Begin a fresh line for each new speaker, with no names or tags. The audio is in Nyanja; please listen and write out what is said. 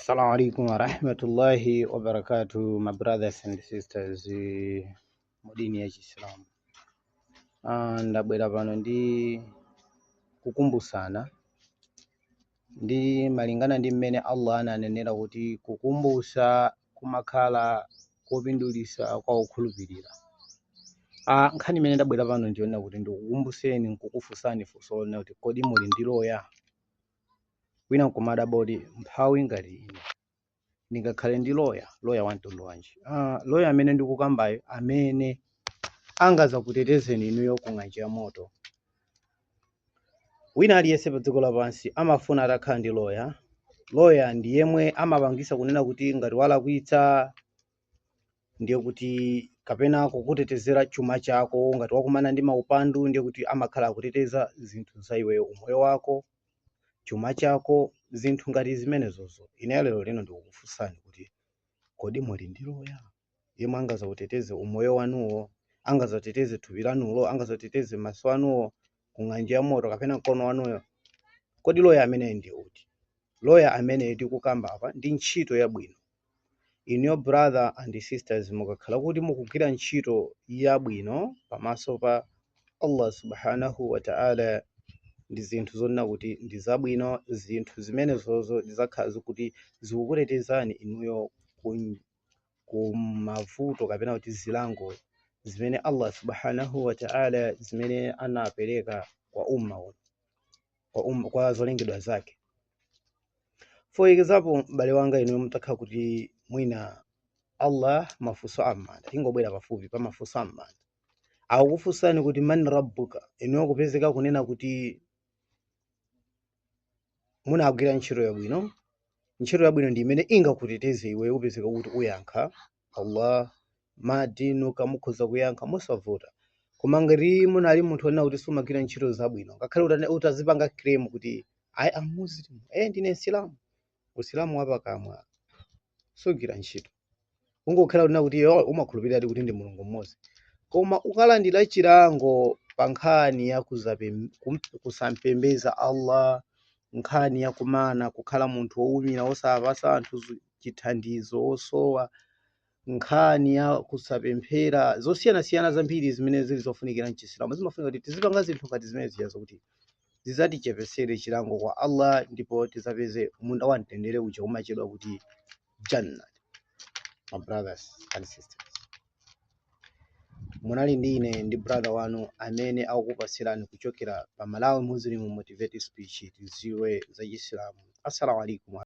Assalamu alaikum wa rahmatullahi wa barakatuh, my brothers and sisters mu dini ya Kiislamu. Ndabwera pano ndi kukumbusana ndi malingana ndi mmene Allah ananenera kuti kukumbusa kumakhala kopindulitsa kwa okhulupirira. Nkhani imene ndabwera pano ndiona kuti ndikukumbuseni nkukufunsani funso lina kuti kodi muli ndi loya? Wina nkumada bodi mphawi ngati ine ndingakhale ndi loya wamtundu wanji? Loya amene ndikukambayo amene angazakutetezeni inuyo ku ng'anjo ya moto. Wina aliyense pa dziko lapansi amafuna atakhala ndi loya. Loya ndi yemwe amapangisa kunena kuti ngati walakwitsa ndiye kuti kapena kukutetezera chuma chako, ngati wakumana ndi maupandu ndiye kuti amakhala akuteteza zinthu za iweyo, umoyo wako, chuma chako, zinthu ngati zimenezozo. Ine lero lino ndikukufunsani kuti kodi muli ndi loya yemwe angazakuteteze umoyo wanuwo, angazateteze thupi lanulo, angazateteze maso anuwo ku ng'anjo ya moto kapena mkono wanuyo? Kodi loya amene ndi uti? Loya amene tikukamba apa ndi ntchito yabwino. Inuyo brother and sisters, mukakhala kuti mukugwira ntchito yabwino pamaso pa Allah subhanahu wa ta'ala, ndi zinthu zonena kuti ndi zabwino, zinthu zimenezozo zizakhala zikuti zikukutetezani inuyo ku mavuto kapena kuti zilango zimene Allah subhanahu wa ta'ala zimene anapereka kwa kwa zolengedwa zake. For example, m'bale wanga inuyo mutakhala kuti mwina Allah mafunso am'manda, ingobwera pafupi pa mafunso am'manda, akukufunsani kuti man rabbuka, inuyo kupezeka kunena kuti munagwira ntchito yabwino. Ntchito yabwino ndi imene ingakuteteze iwe, upezeka kuti uyankha Allah madinuka, mukhoza kuyankha mosavuta. Koma ngati munali munthu onena kuti sumagwira ntchito zabwino, ngakhale utazipanga claim kuti I am Muslim, ndine Islamu, usilamu wapakamwa, sugwira ntchito. Ungokhala kunena kuti umakhulupirira kuti ndi Mulungu mmodzi, koma ukalandira chilango pa nkhani ya kusampembeza Allah, nkhani ya kumana kukhala munthu wowumira osapasa anthu chithandizo osowa, nkhani ya kusapemphera, zosiyanasiyana zambiri zimene zili zofunikira m'Chisilamu. Zimafunika kuti tizipanga zinthu ngati zimene ziyazo kuti zizatichepesere chilango kwa Allah, ndipo tizapeze munda wa mtendere uja umachedwa kuti Jannah. My brothers and sisters, munali ndi ine ndi brother wanu amene akukupasirani kuchokera pa Malawi Muslim Motivated Speech, tiziwe za Chisilamu. Assalamu alaikum.